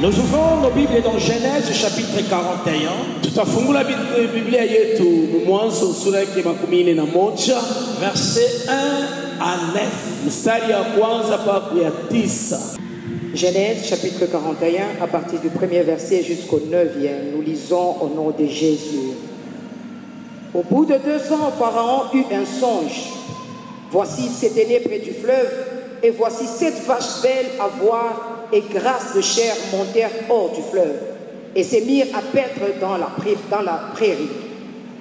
Nous ouvrons nos Bibles dans Genèse chapitre 41. Tutafungula Biblia yetu Mwanzo sura yake 11 verset 1 à 9. Mstari ya kwanza mpaka ya 9. Genèse chapitre 41 à partir du premier verset jusqu'au 9e. Nous lisons au nom de Jésus. Au bout de 2 ans, Pharaon eut un songe. Voici 7 aînés près du fleuve, et voici 7 vaches belles à voir et grasses de chair montèrent hors du fleuve, et se mirent à paître dans la prairie.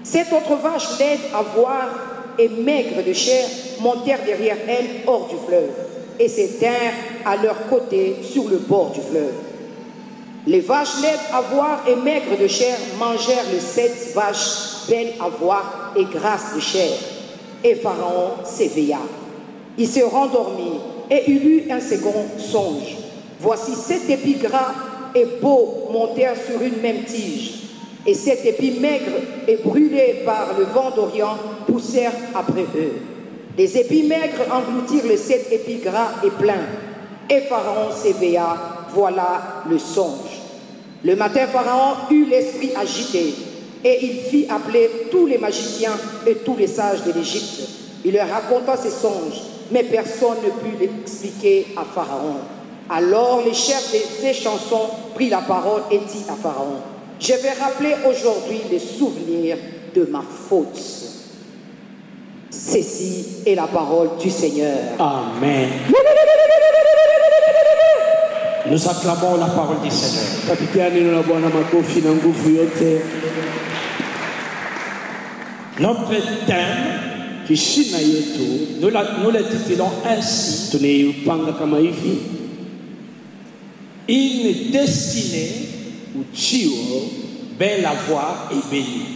7 autres vaches laides à voir et maigres de chair montèrent derrière elles hors du fleuve, et se tinrent à leur côté sur le bord du fleuve. Les vaches laides à voir et maigres de chair mangèrent les 7 vaches belles à voir et grasses de chair. Et Pharaon s'éveilla. Il se rendormit et il eut un second songe. Voici 7 épis gras et beaux montèrent sur une même tige, et 7 épis maigres et brûlés par le vent d'Orient poussèrent après eux. Les épis maigres engloutirent les 7 épis gras et pleins. Et Pharaon s'éveilla. Voilà le songe. Le matin, Pharaon eut l'esprit agité, et il fit appeler tous les magiciens et tous les sages de l'Égypte. Il leur raconta ses songes, mais personne ne put l'expliquer à Pharaon. Alors les chefs des chansons prirent la parole et dit à Pharaon: je vais rappeler aujourd'hui les souvenirs de ma faute. Ceci est la parole du Seigneur. Amen. Nous acclamons la parole du Seigneur. Notre thème, nous l'intitulons ainsi: une destinée belle à voir et bénie.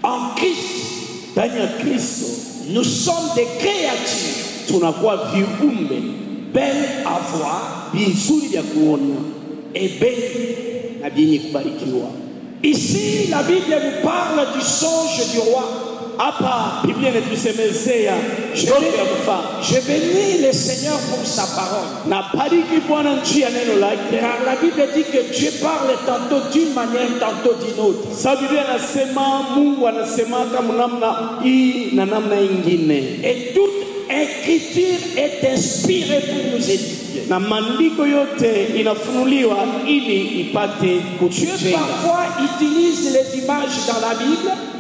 En Christ, nous sommes des créatures belles à voir et bénies. Ici, la Bible nous parle du songe du roi. Je bénis le Seigneur pour sa parole. Car la Bible dit que Dieu parle tantôt d'une manière, tantôt d'une autre. Et toute écriture est inspirée pour nous édifier. Dieu parfois utilise les images dans la Bible. Il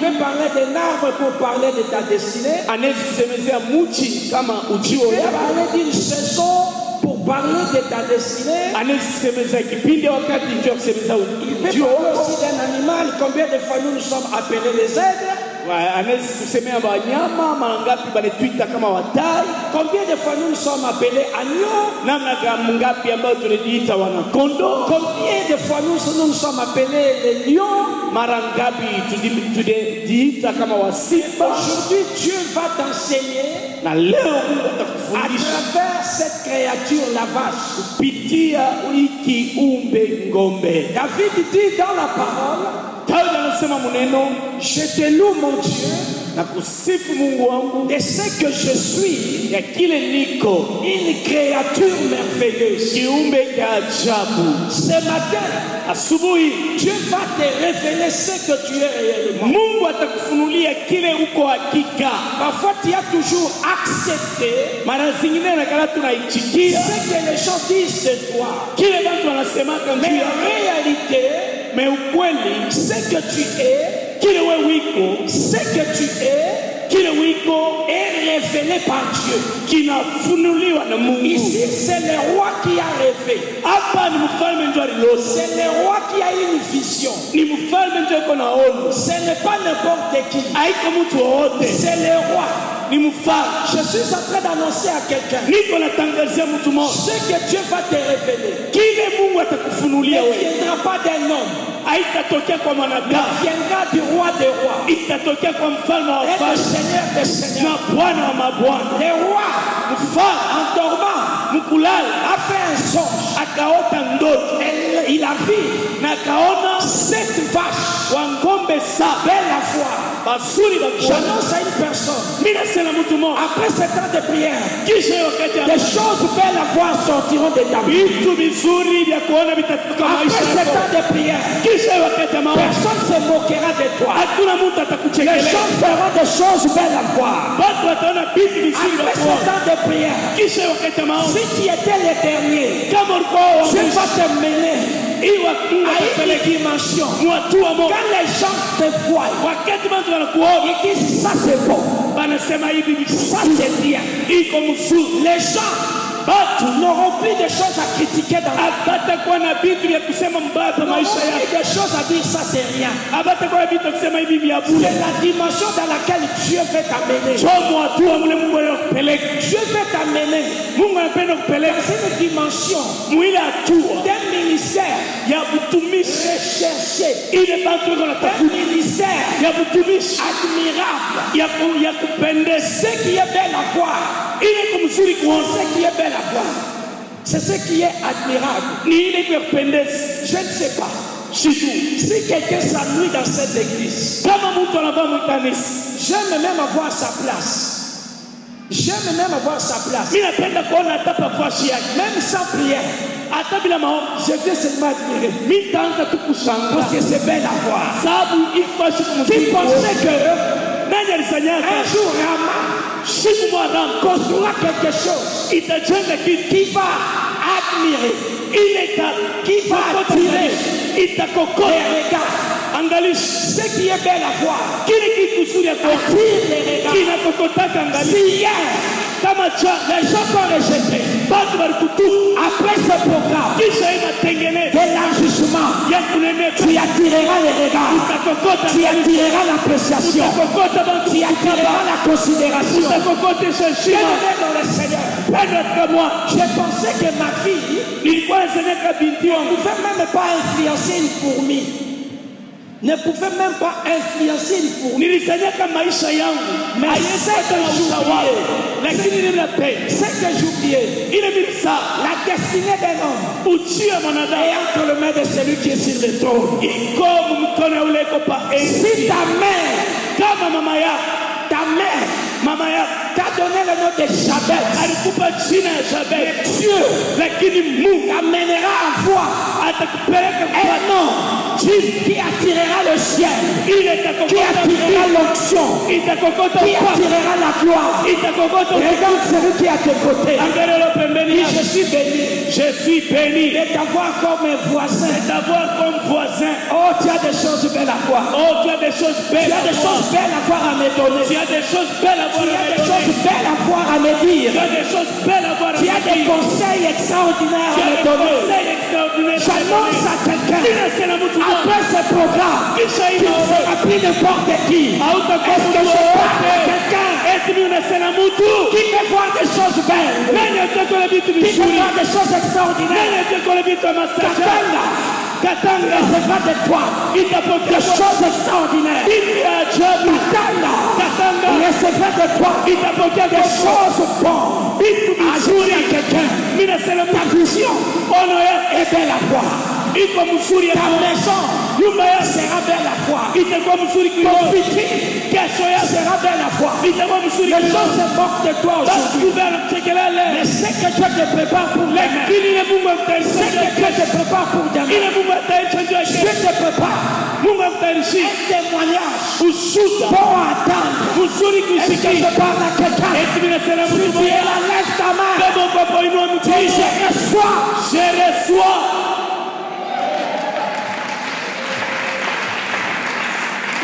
peut parler d'un arbre pour parler de ta destinée. Il peut parler d'une saison pour parler de ta destinée. Il peut parler aussi d'un animal. Combien de fois nous sommes appelés les aigles? Combien de fois nous sommes appelés agneaux? Combien de fois nous sommes appelés les lions? Aujourd'hui, Dieu va t'enseigner à travers cette créature, la vache. David dit dans la parole: je te loue, mon Dieu, de ce que je suis, une créature merveilleuse. Ce matin, Dieu va te révéler ce que tu es réellement. Parfois, tu as toujours accepté ce que les gens disent de toi. Mais en réalité, ce que tu es, ce que tu es, est révélé par Dieu. Ici, c'est le roi qui a rêvé. C'est le roi qui a une vision. Ce n'est pas n'importe qui. C'est le roi. Je suis en train d'annoncer à quelqu'un ce que Dieu va te révéler. Ne viendra pas d'un homme. Il viendra du roi des rois. Et du Seigneur des seigneurs. Le roi, en dormant, a fait un songe. Il a vu 7 vaches de ça, belle la foi. J'annonce à une personne, après 7 ans de prière, des choses belles à voir sortiront de ta vie. Après 7 ans de prière, personne ne se moquera de toi. Les gens feront des choses belles à voir. Après 7 ans de prière, si tu étais le dernier, je vais te mener à une dimension. Quand les gens te voient, ils disent ça c'est bon, ça c'est bien. Les gens n'auront plus de choses à critiquer dans la vie. N'auront plus de choses à dire ça c'est rien. C'est la dimension dans laquelle Dieu veut t'amener. Dieu veut t'amener dans une dimension d'un ministère recherché, d'un ministère admirable. Ce qui est belle à voir, ce qui est belle à voir, c'est ce qui est admirable. Je ne sais pas. Si quelqu'un s'ennuie dans cette église, j'aime même avoir sa place. J'aime même avoir sa place. Même sans prière. Je vais seulement admirer. Parce que c'est belle à voir. Tu pensais que un jour Rama construira quelque chose qui va admirer, qui va attirer les regards. Ce qui est belle à voir attire les regards. Si hier les gens t'ont rejeté, après ce programme d'élargissement, tu attireras les regards, tu attireras l'appréciation, tu attireras la considération. Dans le Seigneur, je pensais que ma fille ne pouvait même pas influencer une fourmi. Ne pouvait même pas influencer une fourmi. Mais c'est que j'oubliais. La destinée d'un homme est entre les mains de celui qui est sur le trône. Si ta mère t'a donné le nom de Jabez, Dieu t'amènera à voir un nom qui attirera le ciel, qui attirera l'onction, qui attirera la gloire. Regarde celui qui est à tes côtés. Je suis béni. Je suis béni de t'avoir comme un voisin. Oh, tu as des choses belles à voir. Tu as des choses belles à voir à me donner. Tu as des choses belles à voir à me dire. Tu as des choses belles à voir à me dire. Tu as des conseils extraordinaires à me donner. J'annonce à quelqu'un, après ce programme, tu ne seras plus n'importe qui. Est-ce que je parle à quelqu'un qui veut voir des choses belles, qui veut voir des choses extraordinaires? Katanga recevra de toi des choses extraordinaires. Katanga recevra de toi des choses bonnes. Ajoute à quelqu'un, ta vision est belle à voir. Ta maison sera belle à voir. Ton futur sera belle à voir. Les gens se moquent de toi aujourd'hui. Mais ce que Dieu te prépare pour demain, ce que Dieu te prépare pour demain, Dieu te prépare un témoignage bon à attendre. Est-ce que je parle à quelqu'un? Si tu es là, lève ta main. Dis, je reçois.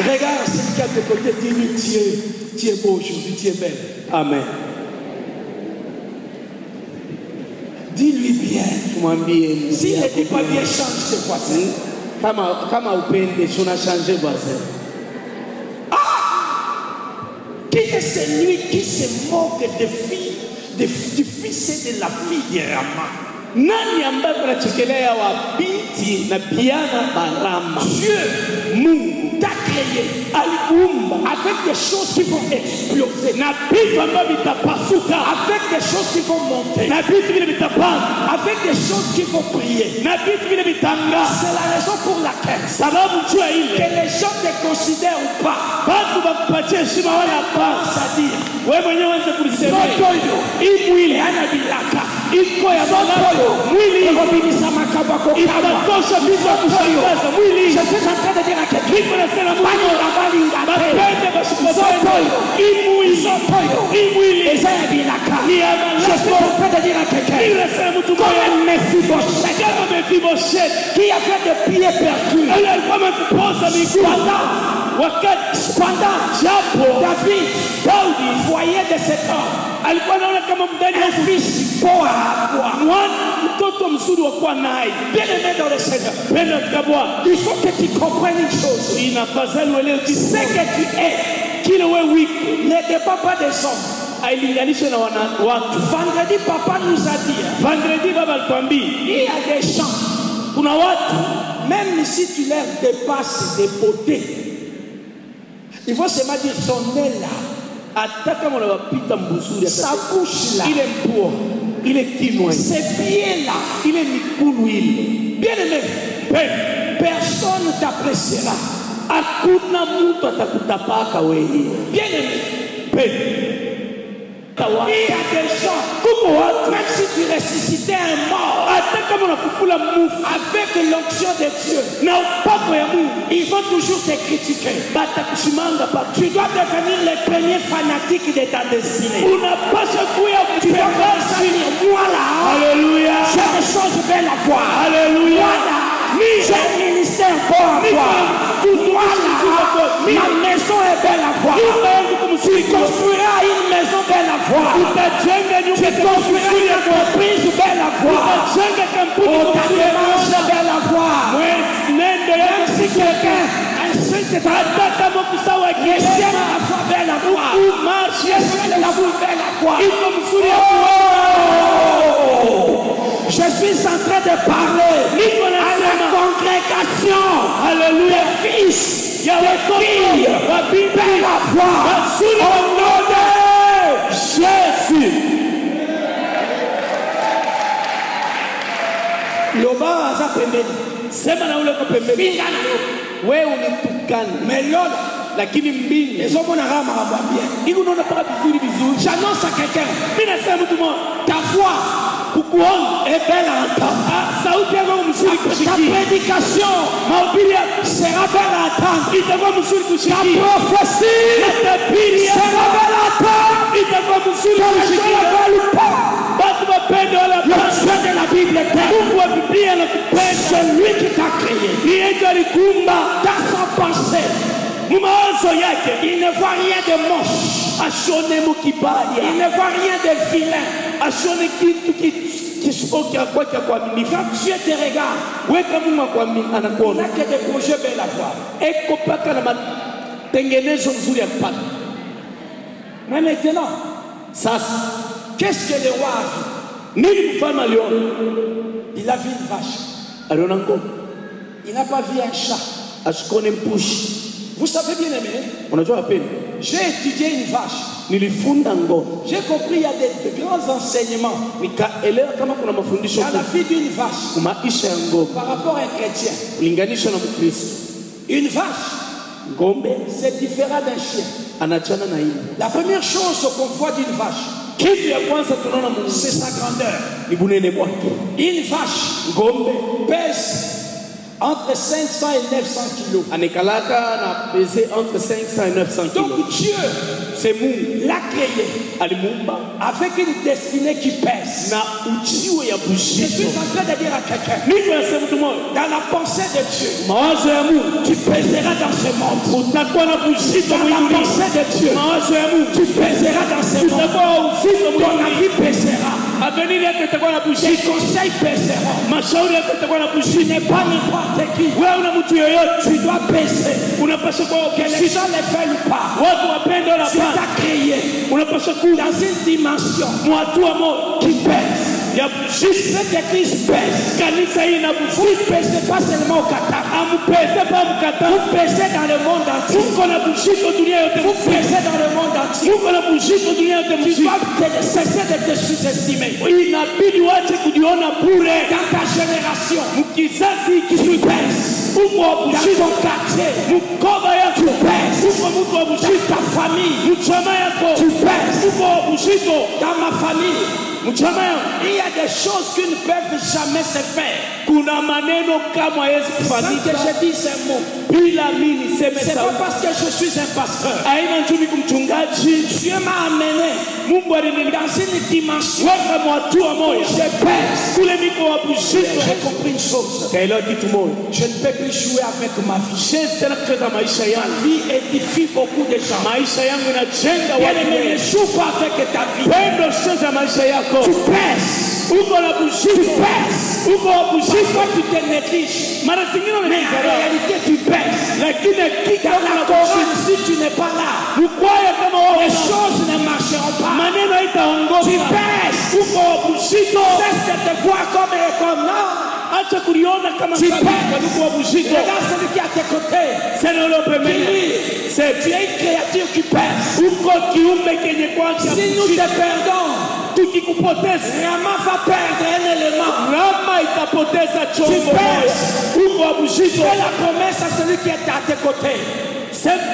Regarde celui qui est à tes côtés, dis-lui, tu es beau aujourd'hui, tu es belle. Amen. Dis-lui bien. S'il ne dit pas bien, change tes voisins. Kama upende, tunachanje voisin. Qui est celui qui se moque des filles, du fils et de la fille de Rama? Nani ambaye anachekelea wa binti na piana barama? Dieu, Mungu, t'a créé, alikuumba avec des choses qui vont exploser, na vitu ambavyo vitapasuka, avec des choses qui vont monter, na vitu vile vitapanda, avec des choses qui vont prier, na vitu vile vitanga. C'est la raison pour laquelle que les gens te considèrent ou pas, commence à dire je suis en train de dire à quelqu'un, je suis en train de dire à quelqu'un, comme un Mephibosheth qui a fait de pieds perdus. Cependant, David voyait de cet homme un fils beau à avoir. Bien aimé dans le Seigneur, il faut que tu comprennes une chose. Ce que tu es, ne dépend pas des hommes. Vendredi, papa nous a dit, il y a des gens, même si tu leur dépasses des beautés, il faut seulement dire son nez là, sa bouche là, il est pour, il est quinoa, ses pieds là, il est mikoulouil. Bien aimé, personne ne t'appréciera. Bien aimé, il y a des gens, même si tu ressuscitais un mort, avec l'onction de Dieu, ils vont toujours te critiquer. Tu dois devenir le premier fanatique de ta destinée. Tu dois dire, moi là, Alléluia. j'ai des choses belles à voir. Alléluia. Moi là, j'ai un ministère beau à voir. Moi là, ma maison est belle à voir. Tu construiras une maison belle à voir. Tu construiras une entreprise belle à voir. Ta démarche est belle à voir. Même si quelqu'un insulte ta les siens à la fois belle à voir. Les siens de la foule belle à voir. Je suis en train de parler à la congrégation. Alléluia. Des fils, des filles, belle à voir. Au nom de Jésus. Loba aza pembeni. Sema na ule kwa pembeni. Bingana. Wewe unitukana. Melona. Lakini mbingu. Ezomona kama mabambia. Iko naona paka vizuri. J'annonce à quelqu'un. Mimi nasema mtu mmoja. Ta voix. Kukuona. Est belle à entendre. Sauti yako mzuri kusikia. Ta prédication. Mahubiri sera belle à entendre. Itakuwa mzuri kusikia. Ta prophétie. Sera belle à entendre. Itakuwa mzuri kusikia. Batu wapende wala le Dieu de la Bible est Mungu wa Biblia anakupenda. C'est lui qui t'a créé. Yeye alikumba. Dans sa pensée. Mawazo yake. Il ne voit rien de moche. Ashone mukibaya. Il ne voit rien de vilain. Ashone kitu kisipokia kwake kuaminifu. Quand Dieu te regarde, weka Mungu anakuona. Il n'a que des projets belles à voir. Eko paka na matengenezo nzuri ya kupata. Mais maintenant, sasa, qu'est-ce que le roi a vu? Nini mfalme aliona? Il a vu une vache. Aliona ng'ombe. Il n'a pas vu un chat. Asikone mpushi. Vous savez bien aimé, unajua wapendwa, j'ai étudié une vache. Nilifunda ng'ombe. J'ai compris il y a de grands enseignements. Nikaelewa kama kuna mafundisho dans la vie d'une vache maisha ya ng'ombe par rapport à un chrétien. Linganisha na Mkristo. Une vache, ng'ombe c'est différent d'un chien. Anachana na hii. La première chose qu'on voit d'une vache, kitu ya kwanza tunaona c'est sa grandeur. Ni bunene bwake. Une vache, ng'ombe pèse entre 500 et 900 kilos. Anekalaka na pesé entre 500 et 900 kilos. Donc Dieu, c'est Mungu l'a créé alimuumba avec une destinée qui pèse. Na ujio ya bujito. Je suis en train de dire à quelqu'un, dans la pensée de Dieu, mawazo ya Mungu, tu pèseras dans ce monde. Utakuwa na bujito dans la pensée de Dieu, mawazo ya Mungu, tu pèseras dans ce monde. Ton avis pèsera. Avenir yako itakuwa na bujito. Tes conseils pèseront. Mashauri yako itakuwa na bujito. Tu n'es pas n'importe qui. Wewe una mtu yoyote. Tu dois peser. Unapaswa kuwa que les gens ne veulent pas. Watu wapende wala tu t'as créé. Unapaswa kuwa dans une dimension watu ambao qui pèse. Ya bujito. Cette église pèse. Kanisa hii ina bujito. Vous ne pesez pas seulement au Qatar. Amupeze pa mkata. Vous pesez dans le monde entier. Uko na bujito dunia yote. Vous pesez dans le monde entier. Uko na bujito dunia yote. Tu dois cesser de te sous-estimer. Inabidi wache kujiona bure. Dans ta génération, mkizazi tu pèses. uko wa bushito dans ton quartier, mkoba yako tu pèses, uko mtu wa bushito ta famille, mchama yako tu pèses, uko wa bushito dans ma famille. mchama yako. Il y a des choses qui ne peuvent jamais se faire. Kuna maneno kama Yesu Sans kufanyika que je dise un mot. bila mimi niseme C'est pas sauti. parce que je suis un pasteur. Aina njumi kumchungaji Dieu m'a amené Mungu alinileta dans une dimension weka mwatua où moja je pèse. kule niko wa bushito. J'ai compris une chose. Kaelewa kitu moja, Je ne peux plus jouer avec ma vie. siwezi tena kucheza maisha Ma yangu. vie édifie beaucoup de gens. Maisha yangu inajenga Bien watu aimé, ne wengi. joue pas avec ta vie. Pendo cheza maisha yako. Tu pèses. Uko na Tu bushito, pèses. uko wa bushito. Parfois tu te négliges. Mara zingine Mais en unanizarau, réalité tu pèses. lakini hakika Dans kuna la chorale, bushito. si tu n'es pas là, Mkwaya kama wao les choses ne marcheront pas. maneno Tu haitaongoza. pèses. Uko wa bushito, Cesse de te voir comme non. acha kuliona kama Tu kabila, pèses. uko wa bushito. Regarde celui qui est à tes côtés. Sasa ule pembeni, C'est tu es une créature qui pèse. uko kiumbe kenye kwake Si nous te perdons, tukikupoteza Rama va perdre un élément. Rama itapoteza Tu chombo moja. pèses. Uko wa bushito, Fais la promesse à celui qui est à tes côtés.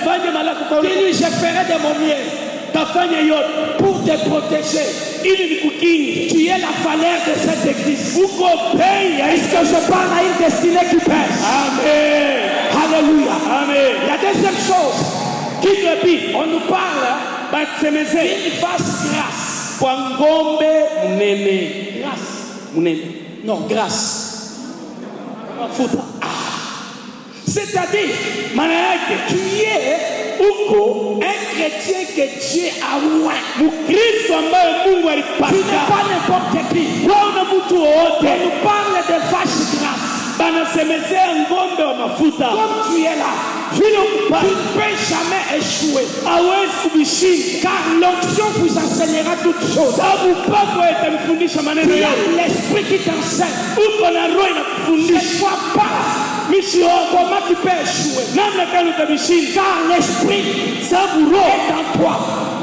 fanye malako kwa Dis-lui, je ferai de mon mieux tafanya yote pour te protéger. ili nikukinge. Tu es la valeur de cette église. Uko bei ya Est-ce que je parle à une destinée qui pèse? Amen. Alléluia. Amen. La deuxième chose, Kitu ya pili, on nous parle basemeze d'une vaste grâce. kwa ngombe mnene. Grâce. Mnene. Non, grâce. Mafuta. C'est-à-dire, Maana yake tu es uko un chrétien que Dieu a oint. Mkristo ambaye Mungu Tu n'es alipaka. pas n'importe qui. Waona mtu On wowote nous parle de vache grâce. banasemezea ngombe wa mafuta. Comme tu es là, Vile tu ukupata ne peux jamais échouer. hawezi kubishinda, Car l'onction vous enseignera toutes choses. sababu upako itamfundisha Tu maneno as yako. l'esprit qui t'enseigne. Uko na roho Ne inakufundisha sois pas comment tu peux échouer. namna gani utabishinda, Car l'esprit sababu roho est en toi.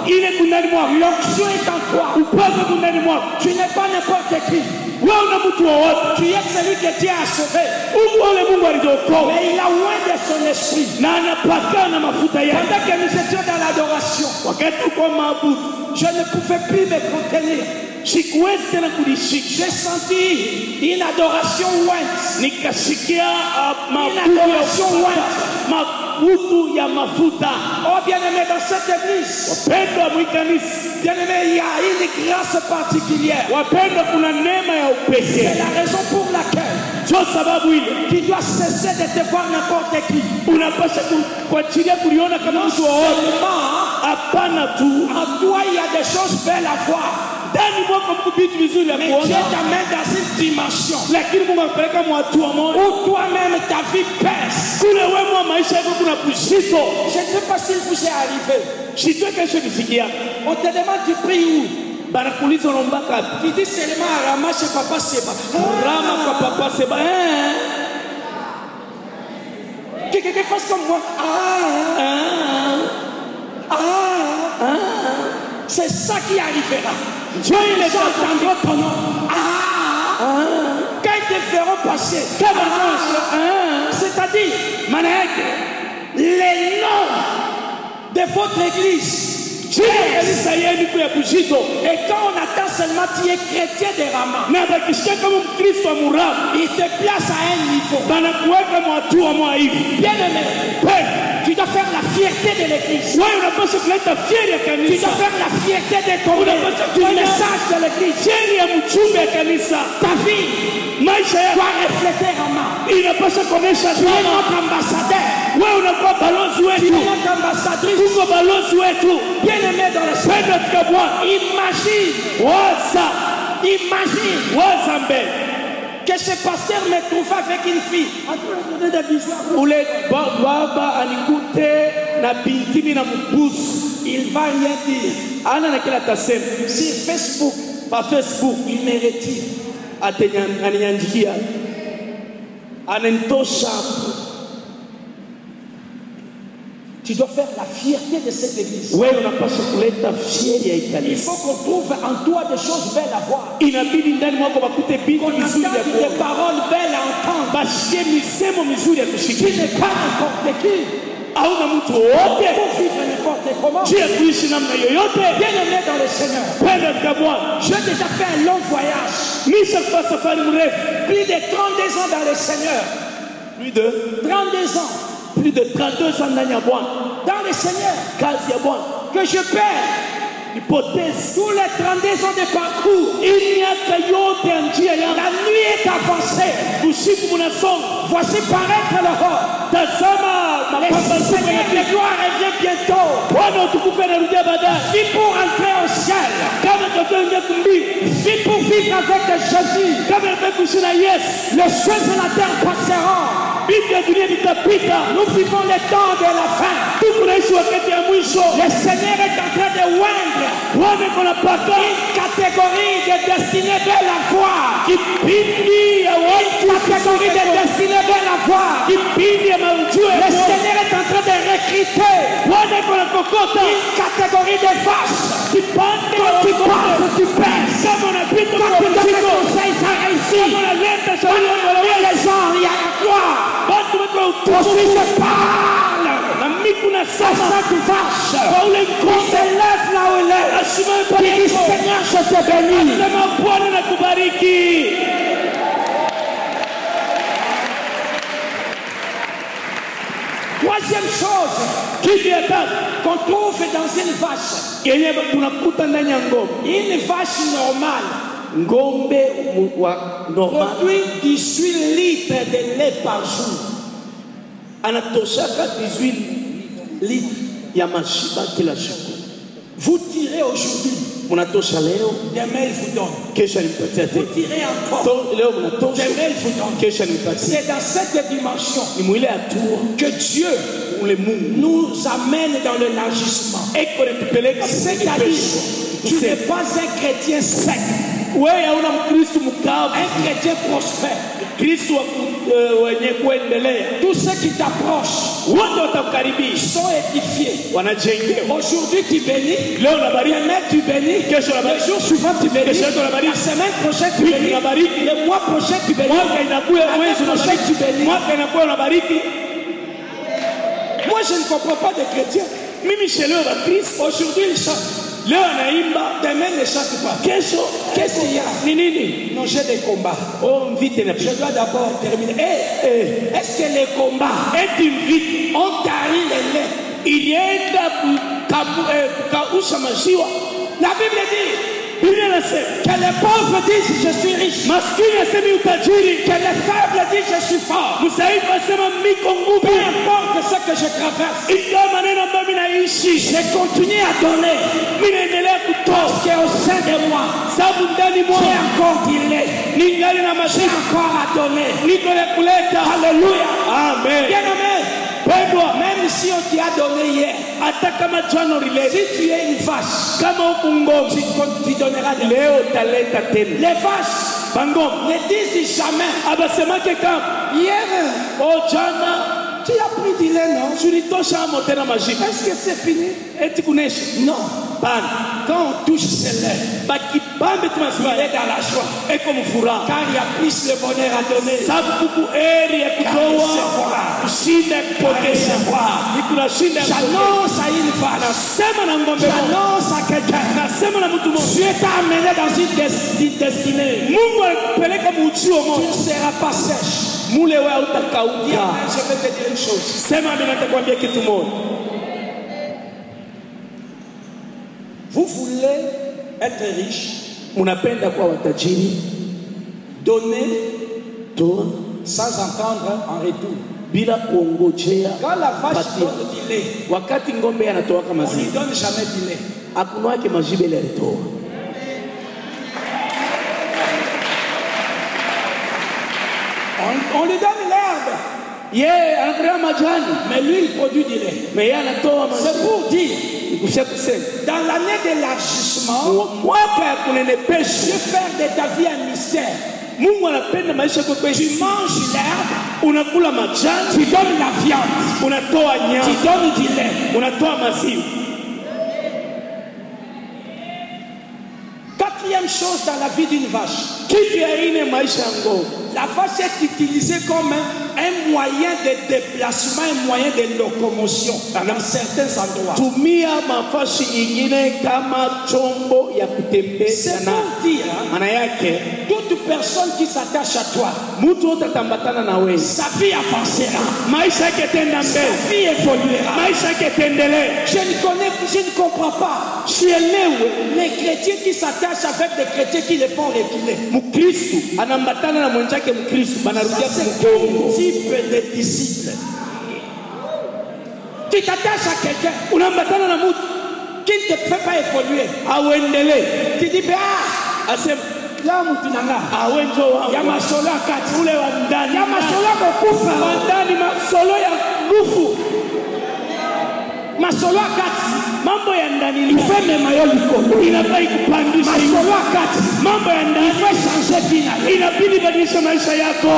ile kundani mwako, L'onction est en toi. upako kundani mwako. Tu n'es pas n'importe qui. Waona mtu wowote, Tu es celui que Dieu a sauvé. uko ule Mungu aliokoa Mais il a oint de son esprit. na anapaka na mafuta yake. Pendant que nous étions dans l'adoration, Wakati uko maabudu, je ne pouvais plus me contenir. sikuwezi tena kulishika, J'ai senti une adoration ointe. nikasikia Une adoration ointe. mafutu ya mafuta. Oh bien-aimé, dans cette église, Wapendwa mwikanisa, bien-aimé, il y a une grâce particulière. wapendwa, kuna neema ya C'est upekee. la raison pour laquelle Sio sababu ile tu dois cesser de te voir n'importe qui. unapasha kuachilia kuliona kama Non mtu wowote. seulement Hapana tu en toi, il y a des choses belles à voir. ndani mwako mko vitu vizuri vya Mais Dieu kuona, t'amène dans une dimension lakini Mungu akupeleka mwatua moja où toi-même ta vie pèse. kule wema wa maisha yako kuna bushito. Je ne sais pas s'il vous est arrivé. Sijue kesho kisikia On te demande tu pries où? banakuuliza unaomba kapi, Tu dis seulement à Rama chez Papa Seba. Rama kwa papa Seba. Quelqu'un fasse comme moi. C'est ça qui arrivera. Njoo ile Les gens entendront ton nom. Quand ils te feront passer. C'est-à-dire, maana yake les noms de votre église. kanisa yenu kwa bushito, Et quand on attend seulement tu es chrétien de Rama, na bakishika kama Mkristo wa Murama il te place à un niveau. banakuweka mwatua mwa hivi. Bien aimé, tu dois faire la fierté de l'église. Wewe unapaswa kuleta fieri ya Tu kanisa, dois faire la fierté de ton du message de l'église. fieri ya mchumbe ya kanisa. Ta vie Maisha yako doit refléter Rama. inapaswa kuonesha Tu es Rama. notre ambassadeur. Wewe unakuwa balozi Tu es wetu, notre ambassadrice. uko balozi wetu. Bien aimé dans le Seigneur. Penda katika Bwana, Imagine, imagine waza mbele que ce pasteur me trouve avec une fille en train de donner des bisous. ule baba anikute na bintimi na mbusu, Il va rien dire. ana na kila tasema Sur Facebook, pa Facebook, il me retire. aninyanjikia, ananitosha. Tu dois faire la fierté de cette église. Wewe unapaswa kuleta fieri ya Il kanisa. faut qu'on trouve en toi des choses belles à voir. Inabidi ndani mwako bakute vitu Qu'on vizuri ya entende des kuona. paroles belles à entendre. Basikie misemo mizuri ya Tu kusikia. n'es pas n'importe qui. Hauna mtu wowote Pour vivre n'importe comment. juu ya kuishi namna yoyote. Bien-aimé dans le Seigneur. Penda katika Bwana. J'ai déjà fait un long voyage. Nishakuwa safari mrefu. Plus de 32 ans dans le Seigneur. Plus de 32 ans plus de 32 ans ndani ya Bwana. dans le Seigneur. Kazi ya Bwana. Que je perds Nipoteze tous les 32 ans de parcours. hii miaka yote ya njia yangu. La nuit est avancée. Usiku unasonga. Voici paraître le roi. Tazama Le mapambazuko Seigneur ya de gloire revient bientôt. Bwana utukufu anarudia baadaye. Vis pour entrer au ciel. Kama tutaingia kumbili, Vis pour vivre avec Jésus. kama nataka kuishi na Yesu, Les cieux et la terre passeront. vitu vya dunia vitapita. Nous vivons le temps de la fin. Tunaishi wakati ya mwisho. Le Seigneur est en train de oindre Bwana kuna paka une catégorie de destinés belles à voir. kipindi ya watu, Catégorie de destinés belles à voir. kipindi ya maujio ya Le Bwana. Seigneur est en train de recruter Bwana kuna kokota une catégorie de vaches. kipande Quand tu ya passes, tu pèses. kama unapita Quand kwa tu donnes mzigo, des conseils, ça réussit. kama unaleta Quand shauri tu ya donnes Bwana, les gens, il y a la gloire. watu wako Aujourd'hui, je parle. na mimi kuna À sasa chaque vache. kwa ule Il mkono se lève là où il est. asimame Il pale dit, alipo. Seigneur, je te bénis. Sema Bwana nakubariki. Troisième chose Kitu ya tatu qu'on trouve dans une vache. yenye tunakuta ndani ya ngombe, Une vache normale ngombe wa normal produit 18 litres de lait par jour. anatoshaka 18 litre ya mashiba kila siku. Vous tirez aujourd'hui, Mnatosha leo, demain il vous donne. kesho nimpatia Vous tena. tirez encore, Leo mnatosha, demain il vous donne. kesho nimpatia. C'est dans cette dimension Ni mwile hatua que Dieu ule Mungu nous amène dans l'élargissement. eko netupeleka C'est-à-dire, tu n'es pas un chrétien sec, wewe hauna Mkristo mkavu, un chrétien prospère. Kristo wenye kuendelea. Tous ceux qui t'approchent Wote watakukaribisha, sont édifiés. wanajengewa. Aujourd'hui tu bénis, Leo nabariki, demain tu bénis, kesho le nabariki, jour suivant tu bénis, kesho yako la nabariki, semaine prochaine tu wiki bénis, nabariki, le mois prochain tu bénis, mwaka inakuya, l'année mwezi prochaine unabariki, tu bénis. mwaka inakuya unabariki. Moi je ne comprends pas de chrétiens. Mimi sheleo ba Kristo Aujourd'hui ils chantent, leo anaimba, demain ils ne chantent pas. kesho Qu'est-ce qu'il y a? ni nini? Non, j'ai des combats. Oh, mvite na Je dois d'abord terminer. Est-ce que les combats eti mvite ont tari les laits? ilienda kukausha maziwa. La Bible dit Biblia inasema que les pauvres disent je suis riche, maskini asemi utajiri, que les faibles disent je suis fort. msaifu asema miko Peu nguvu. importe ce que je traverse, Ingawa maneno ambayo mimi naishi, je continue à donner. mimi naendelea kutoa, Parce qu'au sein de moi, sababu ndani j'ai mwangu encore du lait. ningali na J'ai maziwa, encore à donner. niko ya kuleta. Alléluia. Amen. Bien-aimé, Pendwa, même si on t'y a donné hier, hata kama jana ulileta, si tu es une vache, kama huku ngombe, tu donneras de lait. leo utaleta tena. Les vaches Bangombe ne disent jamais, abasemake kama hier, o jana tu as pris du lait, non? tulitosha amo tena maziwa, Est-ce que c'est fini? eti kunesha Non. bana Quand on touche ce lait, bakibambe tu il maziwa est dans la joie. eko mfuraha, Car il y a plus de bonheur à donner. sababu kuku eri ya kutoa kushinda kupokea. Nikuna shinda ya kupokea. J'annonce à une vache, Nasema na ngombe wangu, j'annonce à quelqu'un, nasema na mtu mmoja, Dieu t'a amené dans une destinée. Mungu alikupeleka muujio Tu moja, ne seras pas sèche. mule wewe Dis hautakauka. amen, je vais te dire une chose. Sema mimi natakwambia kitu moja. Vous voulez être riche, Mnapenda kuwa watajiri, donner toa sans entendre en retour. bila kuongojea. Quand la vache Patia. donne du lait, Wakati ngombe anatoaka on ne lui maziwa, donne jamais du lait. hakuna wake majibu ile alitoa. On lui donne l'herbe, Yeye anakulea majani, mais lui il produit du lait. mais yeye anatoa C'est maziwa. pour dire, Nikusha kusema dans l'année d'élargissement, mwaka ya kunenepesha, Dieu fait de ta vie un mystère. Mungu anapenda maisha yako kwa Tu manges l'herbe, unakula majani, tu donnes la viande, unatoa nyama, tu donnes du lait. unatoa maziwa. Quatrième chose dans la vie d'une vache, Kitu ya ine maisha ya ng'ombe, la vache est utilisée comme un moyen de déplacement, un moyen de locomotion dans certains endroits. tumia mavazi ingine kama chombo ya kutembea. C'est pour dire, Maana yake toute personne qui s'attache à toi, mtu wote atambatana na wewe, sa vie avancera, maisha yake tenda sa mbele, vie évoluera. maisha yake tendelee. Je ne comprends pas les chrétiens qui s'attachent avec des chrétiens qui les font reculer. Mkristo anambatana na mwenzake Mkristo, banarudia kumgongo. Type de disciples. Tu t'attaches à quelqu'un Unambatana na mtu qui ne te fait pas évoluer. auendelee, Tu dis, asema là, Moutinanga, awenjo il y a wangu ma solo à 4. ule wa ndani, Il y a ma solo à Kokufa. wa ndani, masolo ya nguvu, Ma solo à 4. mambo ya ndani Il fait mes maillots likolo. inafaa ikupandisha. Ma solo à 4. Mambo ya Il ndani faut changer finalement. inabidi badilisha maisha yako,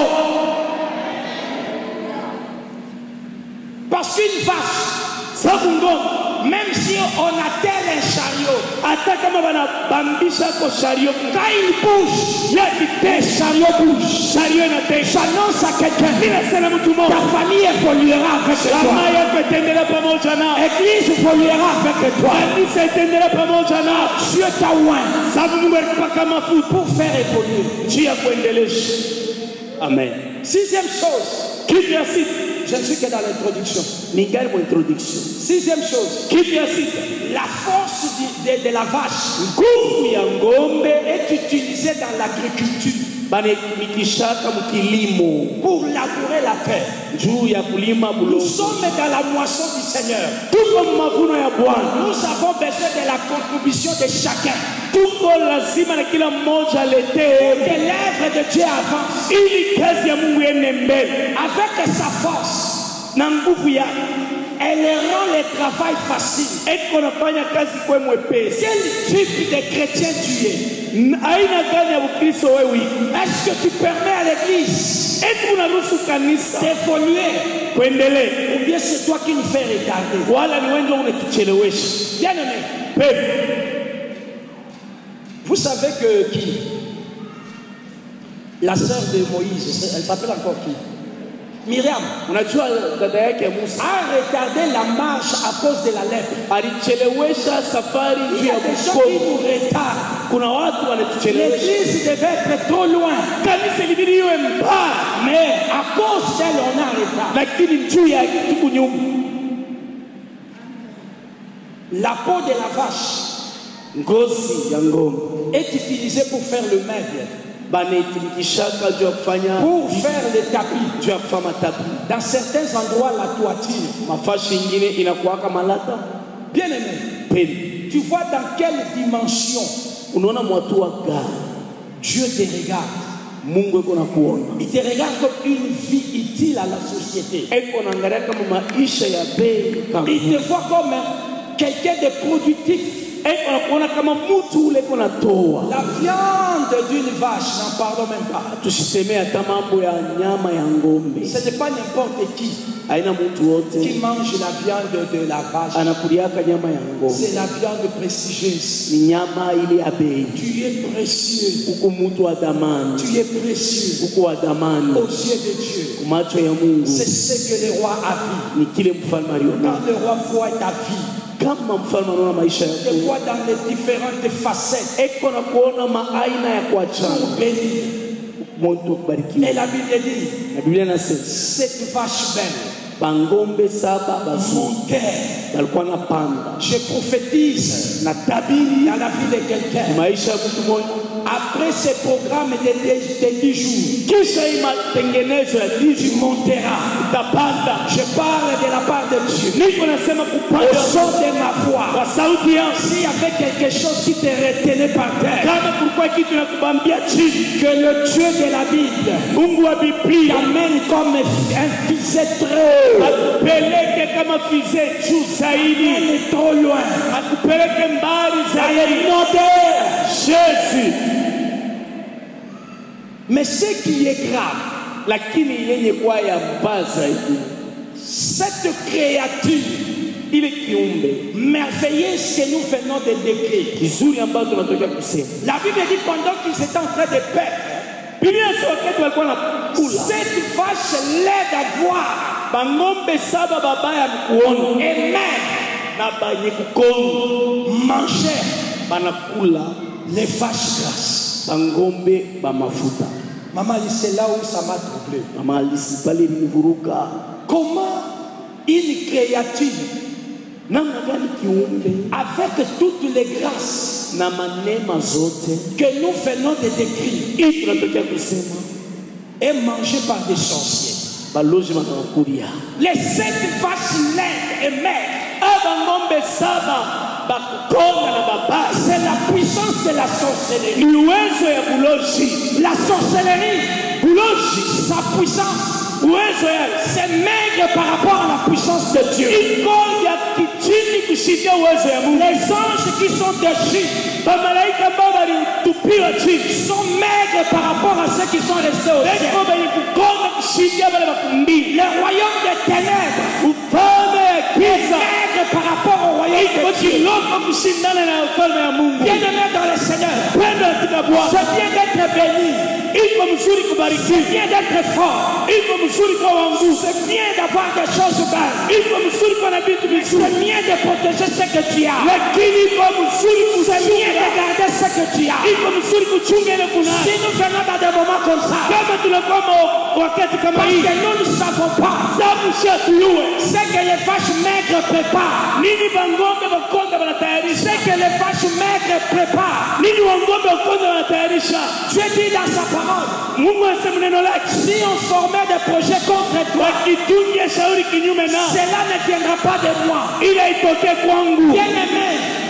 Parce qu'une vache, sababu ng'ombe même si on attelle un chariot, hata kama banabambisha ko shario, quand il bouge, yakite le chariot bouge. shario inateka. J'annonce à quelqu'un, Ninasema mtu ta mmoja, famille évoluera avec toi. jamaa yako itaendelea pamoja nao, L'église évoluera avec toi. kanisa itaendelea pamoja nao, Dieu t'a oint sababu Mungu alikupaka mafuta pour faire évoluer. juu ya kuendelesha. Amen. Sixième chose, Kitu ya sita, je ne suis que dans l'introduction. ningali mu introduction. Sixième chose, Kitu ya sita, la force de la vache nguvu ya ng'ombe est utilisée dans l'agriculture banatumikishaka mukilimo pour labourer la terre. juu ya kulima Nous bulongo. sommes dans la moisson du Seigneur. Tuko mavuno ya Bwana, Nous avons besoin de la contribution de chacun. tuko lazima na kila mmoja aletee Que l'œuvre de Dieu avance ili kazi ya Mungu iende mbele avec sa force. na nguvu yake. Elle rend le travail facile. Eko nafanya kazi kwe mwepesi. Quel type de chrétien tu es? Aina gani ya Ukristo wewe? Est-ce que tu permets à l'église Eti unaruhusu kanisa d'évoluer kuendelea, ou bien c'est toi qui nous fais retarder? wala ni wewe ndio unatuchelewesha? Bien aimé, Pepe, vous savez que qui? La sœur de Moïse, elle s'appelle encore qui? Myriam unajua dada yake Musa a retardé la marche à cause de la lèpre. alichelewesha safari Il juu y a ya des gens qui ukovu. nous retardent. Kuna watu wanatuchelewesha. L'église devait être trop loin, Kanisa ilibidi iwe mbali, mais à cause d'elle, on a retard. lakini juu ya kitu nyuma. La peau de la vache Ngozi ya ng'ombe est utilisée pour faire le meuble, banaitumikishaka juu ya kufanya pour faire le tapis. juu ya kufanya matapi. Dans certains endroits, la toiture. Mafashi ingine inakuwaka malata Bien aimé, peni. tu vois dans quelle dimension Unaona mwatu wa gari, Dieu te regarde. Mungu eko na kuona, Il te regarde comme une vie utile à la société. eko naangalia kama maisha ya bei kama, Il te voit comme quelqu'un de productif. eko nakuona kama mtu ule eko natoa. La viande d'une vache, n'en parlons même pas. Tusisemee hata mambo ya nyama ya ng'ombe, Ce n'est pas n'importe qui haina mtu wote qui mange la viande de la vache. anakuliaka nyama ya ng'ombe. C'est la viande prestigieuse. Ni nyama ile ya bei. Tu es précieux. Huku mtu wa dhamani, Tu es précieux huku wa dhamani aux yeux de Dieu. macho ya Mungu, C'est ce que le roi a vu. ni kile mfalme aliona. Quand le roi voit ta vie, Kama mfalme anaona maisha le yako, voit dans les différentes facettes. eko na kuona maaina ya kuachana Béni. mtu kubarikiwa. Et la Bible dit, Na Biblia inasema cette vache belle, bangombe saba bazuri mon cœur, walikuwa na panda je prophétise na tabiri dans la vie de quelqu'un. maisha ya mtu mmoja. Après ce programme de 10 jours, Kisha hii matengenezo ya tu monteras. utapanda. Je parle de la part de Dieu. Niko nasema Au kupanda son de ma voix. kwa sauti yangu. S'il y avait quelque chose qui te retenait par terre, Kama kulikuwa kitu nakubambia chini, que le Dieu de la Bible Mungu wa Biblia t'amène comme un fiset très haut. akupeleke kama fize juu zaidi, Elle est trop loin. akupeleke mbali Elle est zaidi. inondée. Jésus, Mais ce qui est grave, lakini yenye kwa ya mbaya zaidi, cette créature, ile kiumbe merveilleuse que nous venons de décrire. kizuri ambacho tunatokea kusema. La Bible dit pendant qu'ils étaient en train de perdre, Biblia sio wakati walikuwa na kula. cette vache laide à voir Bangombe saba babaya mkuona et mère na banye kukongo mangeaient banakula les vaches grasses. bangombe ba mafuta. Maman, c'est là où ça m'a troublé. Mama alisi pale nivuruka. Comment une créature Namna gani kiumbe avec toutes les grâces na manema zote que nous venons de décrire hii tunatokea kusema est mangée par des sorciers. balozi wanakulia. Les 7 vaches laides et maigres, Abangombe saba bakukonga na babaya. c'est la puissance de la sorcellerie. Ni uwezo ya bulozi. La sorcellerie, Bulozi sa puissance, uwezo ya c'est maigre par rapport à la puissance de Dieu. iko ya kichini kushikia uwezo ya Mungu. Les anges qui sont déchus Bamalaika ambao walitupiwa chini sont maigres par rapport à ceux qui sont restés au ciel. iko benye kukonga kushikia wale bakumbili. Le royaume des ténèbres Ufalme ya est giza maigre par rapport au royaume iko de Dieu. kiloko kushindana na ufalme ya Mungu. Bien-aimé dans le Seigneur, Pendo katika Bwana c'est bien d'être béni, iko mzuri c'est kubarikiwa, bien d'être fort, iko mzuri kwa wangu, c'est bien d'avoir des choses belles, iko mzuri kwa na vitu vizuri, c'est bien de protéger ce que tu as, lakini iko mzuri c'est bien de kuchunga, garder ce que tu as. iko mzuri kuchunga ile kunayo. Si nous venons dans des moments comme ça, Kama tunakuwa wakati kama parce hii, que nous ne savons pas sababu shatuyue ce que les vaches maigres préparent, nini bangombe bakonga ce wanatayarisha, que les vaches maigres préparent. nini wangombe bakonga wanatayarisha. Dieu dit dans sa parole, Mungu anasema neno lake, si on formait des projets contre toi, wakitungia shauri kinyume nao, cela ne viendra pas de moi. ili haitokee kwangu. Bien-aimé,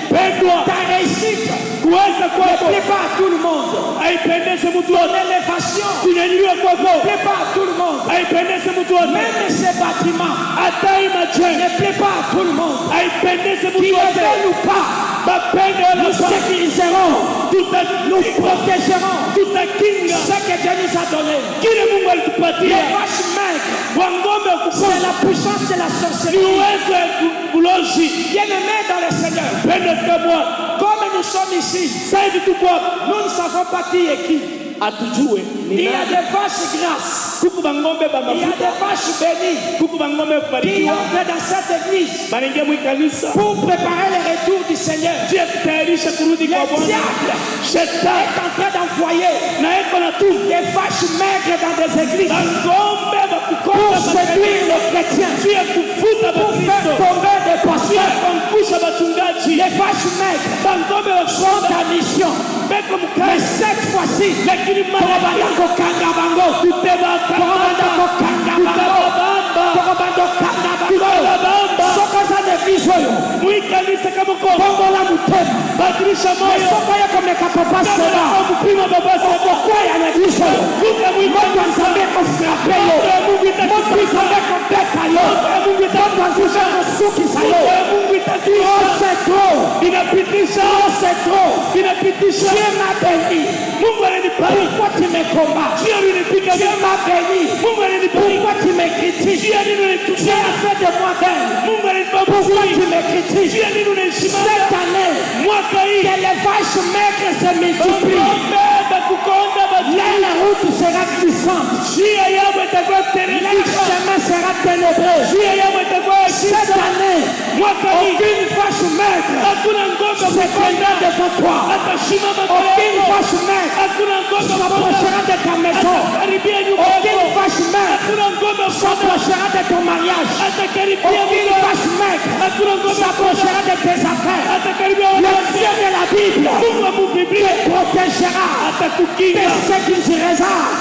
Pendwa, ta réussite kuweza ne kwako plaît pas à tout le monde. haipendeze mtu Ton wote, élévation kunyanyuliwa ne kwako plaît pas à tout le monde. haipendeze mtu wote, Même ces bâtiments hata hii majengo ne plaît pas à tout le monde. haipendeze Qui mtu le wote. veulent ou pas, Bapende wala nous ba- sécuriserons, nous protégerons tutakinga ce que Dieu nous a donné. kile Mungu Les alitupatia. vaches maigres, Wangombe wa c'est kukonga la puissance de la ni sorcellerie. uwezo ya bulozi. Bien-aimés dans le Seigneur, Pendo katika Bwana, comme nous sommes ici, sasa hivi tuko hapa, nous ne savons pas qui est qui. hatujue Il ni y a nani. des vaches grasses, Kuku bangombe ba il y a mafuta, des vaches bénies kuku bangombe wa qui kubarikiwa, entrent dans cette église banaingia mwi kanisa pour préparer le retour du Seigneur. juu ya kutayarisha kurudi Le kwa Bwana. diable Shetani est en train d'envoyer na eko na tu des vaches maigres dans des églises bangombe ba pour kukonga séduire les chrétiens, juu ya kufuta pour faire Bakristo, tomber des juu ya pasteurs. kuangusha wachungaji. Les vaches maigres Bangombe wa sont en mission. beko Mais mkazi, cette fois-ci, lakini mara Korobandako kanga bango, tuteba Korobandako kanga bango, Korobandako kanga bango. Soko za nevizo yo, mwi kanisa kama uko bongola mutema. badilisha moyo Soko yako mekapapa sema. kama kupima baba sasa Kwa ya nevizo yo. kuka mwi Moto nzambe ko frappe yo. Moto nzambe ko beta yo. Moto nzambe ko sukisa yo. Mungu Oh, itatisha, c'est trop. inapitisha, Oh, c'est trop. inapitisha. Dieu m'a béni. Mungu ananibariki, Pourquoi tu me combats? Dieu alinipiga Dieu vita. m'a béni. Mungu ananibariki, Pourquoi tu me critiques? Dieu Dieu alinitukuzia. a fait de moi belle. Mungu ananipa Pourquoi tu mzuri, me critiques? Dieu aliniheshimia. Cette année, Mwaka hii que les vaches maigres se multiplient. Bangombe bakukonda Là, la route sera glissante. njia yao itakuwa Le teremka, chemin sera ténébreux. njia yao itakuwa Cette giza. année, Mwaka hii aucune vache maigre hakuna ngombe se tiendra kukonda devant toi. atasimama Aucune mbele yako, vache maigre hakuna ngombe kukonda s'approchera de ta maison. atakaribia nyumba Aucune yako, vache maigre hakuna ngombe kukonda s'approchera de ton mariage. atakaribia Aucune nyumba, vache maigre hakuna ngombe kukonda s'approchera de tes affaires. atakaribia Le wanawake. Dieu de la Bible Mungu wa Biblia te protégera de atakukinga. ce qui se réserve.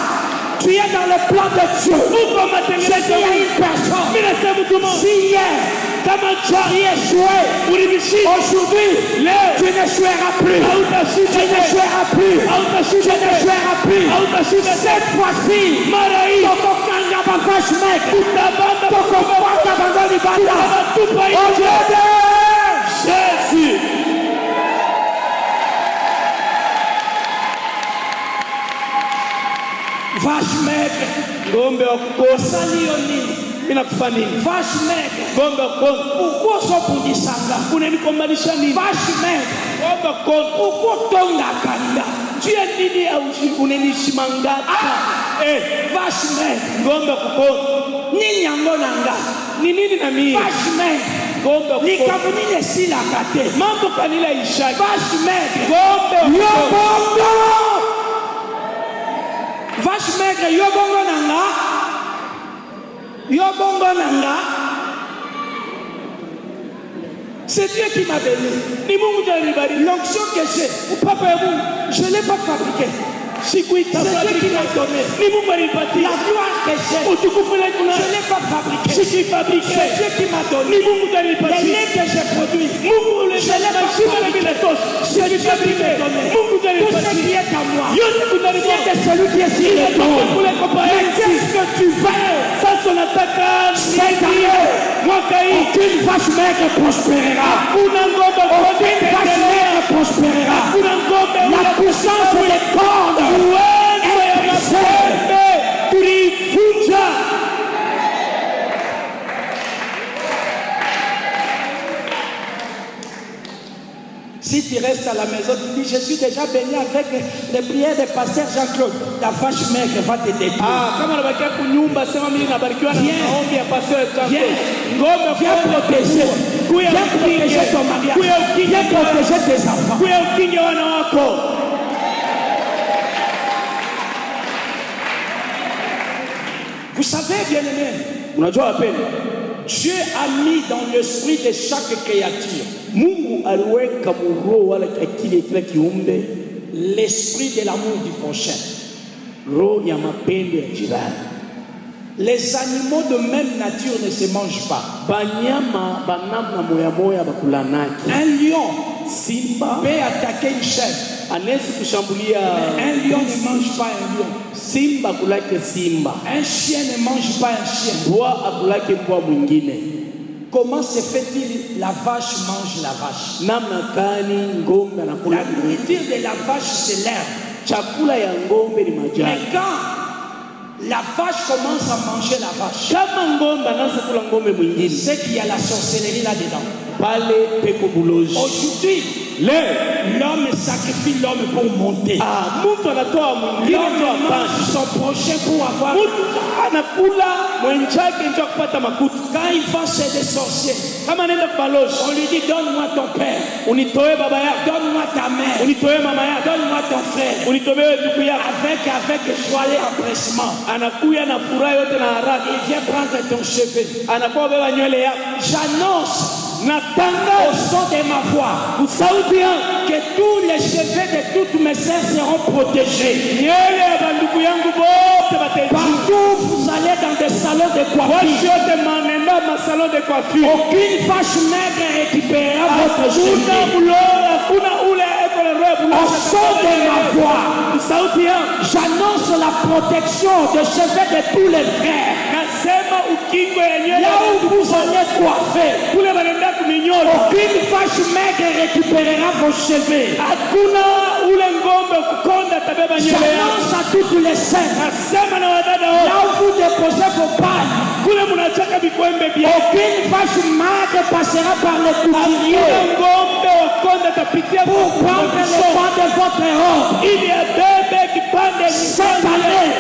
Tu es dans le plan de Dieu. Mungu wa Je matengenezo dis à hii. une personne, Mimi nasema mtu mmoja, si hier kama tu as échoué, ulivishinda aujourd'hui leo tu n'échoueras plus. hautashinda Tu tena. n'échoueras plus. Tu Hautashinda tena. n'échoueras plus. Hautashinda tena. Cette fois-ci, Mara hii tokokanga bavache maigre. utabanda Tokokwanga bango libanda. utawatupa Au nje. nom de Jésus. ngombe wa kukosa osali yo nini? mina kufanya nini? Vache maigre, Ngombe wa kukosa pourquoi osopundisanga? unanikombanisha nini? Vache maigre, Ngombe wa kukosa pourquoi otongaka nda? juu ya nini unanishimangata? Vache maigre, Ngombe wa kukosa nini yango na nga? ni nini na mimi? Vache maigre, Ngombe wa kukosa likambo nini esilaka te? mambo kanila ishaki. Vache maigre, Ngombe wa yo kukosa bongo! Vache maigre, yo bongo na nga? Yo bongo na nga? C'est Dieu qui m'a béni. ni Mungu ndiye alinibariki. L'onction que j'ai, au papa et vous, je ne l'ai pas fabriqué. Sikuita C'est Dieu qui m'a donné. ni Mungu alinipatia. La gloire que j'ai, Utukufu na kuna je ne l'ai pas fabriqué. sikifabrike. C'est Dieu qui m'a Ni donné. Mungu ndiye Les alinipatia. liens que j'ai produits, Mungu ule je ne l'ai pas shida na fabriqué. vile tosha. C'est Dieu qui m'a donné. Mungu ndiye Tout ce alinipatia. qui est à moi, Yote kunani vient de celui qui est sur le trône. Mais qu'est-ce que tu veux? Sasa nataka Cette année, mwaka hii aucune vache maigre prospérera. kuna ngombe Aucune vache maigre prospérera. kuna ngombe La puissance des cordes uwezo ya est brisée. mapembe tulivunja. Si tu restes à la maison, tu dis, je suis déjà béni avec les prières des pasteurs Jean-Claude. Ta vache maigre va te détruire. Kama unabakia kunyumba sema mimi nabarikiwa na Viens. maombi ya pastor Jean. Viens. Ngombe Viens protéger. Kuya Viens protéger ton mariage. Kuya ukinge. Viens protéger tes enfants. Kuya ukinge wana wako. Vous savez, bien-aimés, Unajua wapendwa, Dieu a mis dans l'esprit de chaque créature Mungu aliweka muroho wala akili ya kila kiumbe l'esprit de l'amour du prochain. roho ya mapendo ya jirani. Les animaux de même nature ne se mangent pas. Banyama banamna moya moya bakulanaki. Un lion Simba peut attaquer une chèvre. anaweza kushambulia Un lion ne mange pas un lion. simba, kulake simba. Un chien ne mange pas un chien. Mbwa akulake mbwa mwingine. Comment se fait-il la vache mange la vache? Namna gani ngombe anakula? La nourriture de la vache, c'est l'herbe. Chakula ya ngombe ni Mais majani. quand la vache commence à manger la vache, Kama ngombe anaanza kula ngombe mwingine, c'est qu'il y a la sorcellerie là-dedans. pale peko bulozi. Aujourd'hui, l'homme sacrifie l'homme pour monter. Mtu anatoa mwingine L'homme ndio mange apande. son prochain pour avoir. Mtu anakula mwenzake ndio kupata makuta. Quand il va chez des sorciers, Kama anaenda kubalozi, on lui dit donne-moi ton père, unitoe baba yako, donne-moi ta mère, unitoe mama yako, donne-moi ton frère. unitoe ndugu yako. Avec joie et empressement, Anakuya na furaha yote na haraka, il vient prendre ton cheveu. anakuwa beba nywele yako. J'annonce au Natangaza son de ma voix sauti yangu, que tous les cheveux de toutes mes sœurs seront protégés. nywele ya bandugu yangu bote bataishi. Partout où vous allez dans des salons de Watu coiffure, yote manenda masalon de coiffure. aucune vache maigre récupérera votre Hakuna cheveu. bulola, hakuna ule eko na roho ya bulola. Au son de ma voix, Sauti yangu j'annonce la protection des cheveux de tous les frères. nasema ukingo ya nywele Là où vous allez coiffer, kule banenda kuminyolo. aucune vache maigre récupérera vos cheveux. Hakuna ule ngombe kukonda tabeba nywele yako. J'annonce à toutes les sœurs, Nasema na wadada wote là où vous déposez vos pannes, kule munachaka vikwembe bia. aucune vache maigre passera par le couturier Hakuna ngombe wakonda tapitia pour prendre le pan de votre robe. ili abebe kipande Cette année,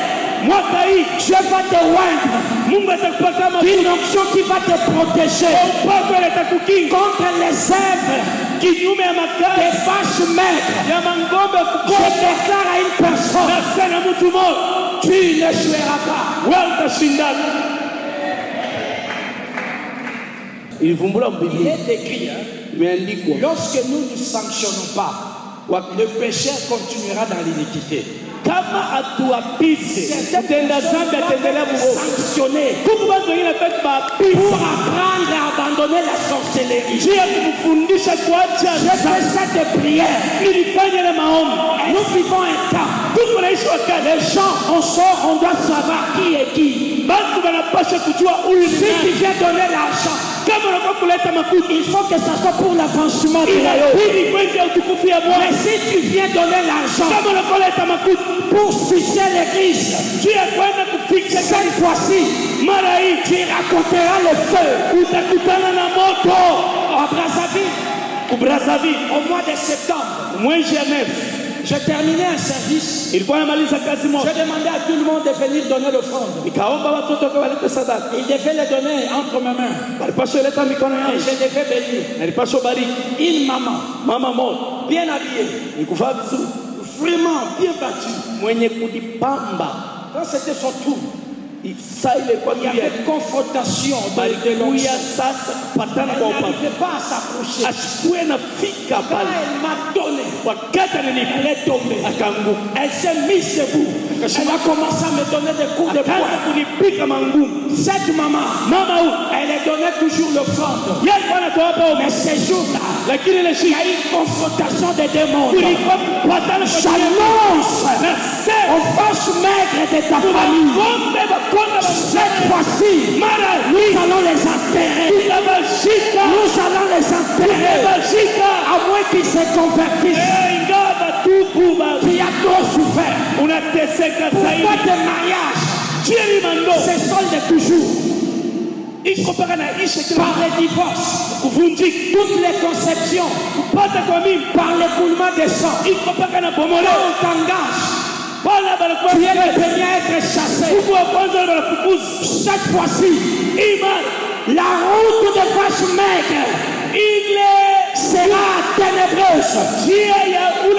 mwaka hii. Dieu va te oindre Mungu atakupaka d'une onction qui va te protéger upako atakukinga contre les œuvres kinyume ya des makali vaches maigres. ya mangombe Je kukonda. déclare à une personne, Nasema mtu mmoja tu n'échoueras pas. wewe utashindana. Ilivumbula Il Biblia, est écrit, imeandikwa lorsque nous ne sanctionnons pas, le pécheur continuera dans l'iniquité. kama atuapise tenda zambi atendelea muovu. Sanctionner Kuku watu wengine petu pour baapise apprendre à abandonner la sorcellerie. juu ya kumfundisha kuacha Je fais cette prière. nilifanya na maombi. Nous vivons un temps. Tuko naishi wakati Les gens, on sort, on doit savoir qui est qui. batu banapasha kujua huyu ni Si tu nani. viens donner l'argent, Kama unakuwa kuleta makuta il faut que ça soit pour l'avancement du royaume. inabidi kwenda utukufu ya Bwana. Mais si tu viens donner l'argent Kama unakuwa kuleta makuta pour sucer l'église. Cette fois-ci, tu raconteras le feu. À Brazzaville, Au mois de septembre, je terminais un service. il Je demandais à tout le monde de venir donner l'offrande. Il devait les donner entre mes mains. Et je devais bénir. Une maman, bien habillée, vraiment bien battue. Quand c'était son tour, il y avait confrontation de l'onction. Elle n'arrivait pas à s'approcher. Quand elle m'a donné, elle est tombée. Elle s'est mise debout. Elle a commencé à me donner des coups de poing. Cette maman, elle est donnée toujours l'offrande. Mais ces jours-là, il y a eu une confrontation des démons. J'annonce aux vaches maigres de ta famille. Cette fois-ci, nous allons les enterrer. Nous allons les enterrer. À moins qu'ils se convertissent. Tu as trop souffert. Pourquoi tes mariages se soldent toujours par les divorces, toutes les conceptions, par l'écoulement des sangs. Quand on t'engage, tu es le premier à être chassé. Cette fois-ci, la route des vaches maigres sera ténébreuse.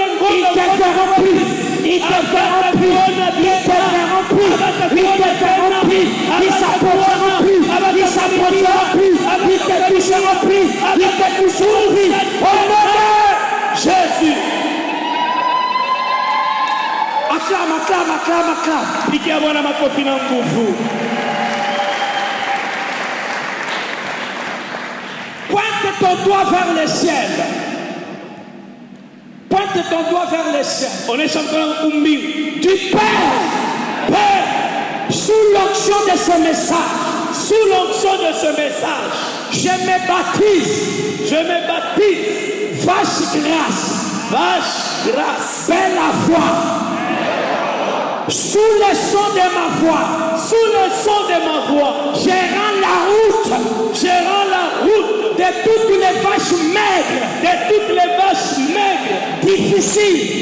Ils te verront plus. Ils s'approcheront plus. Ils te toucheront plus. Au nom de Jésus. Acclame. Piquez moi ma copine en vous. Pointe ton doigt vers le ciel. Pointe ton doigt vers le ciel. On est champion Kumbi. Du Père, sous l'onction de ce message, je me baptise. Vache grâce, belle la foi. Sous le son de ma voix, je rends la route de toutes les vaches maigres, difficiles,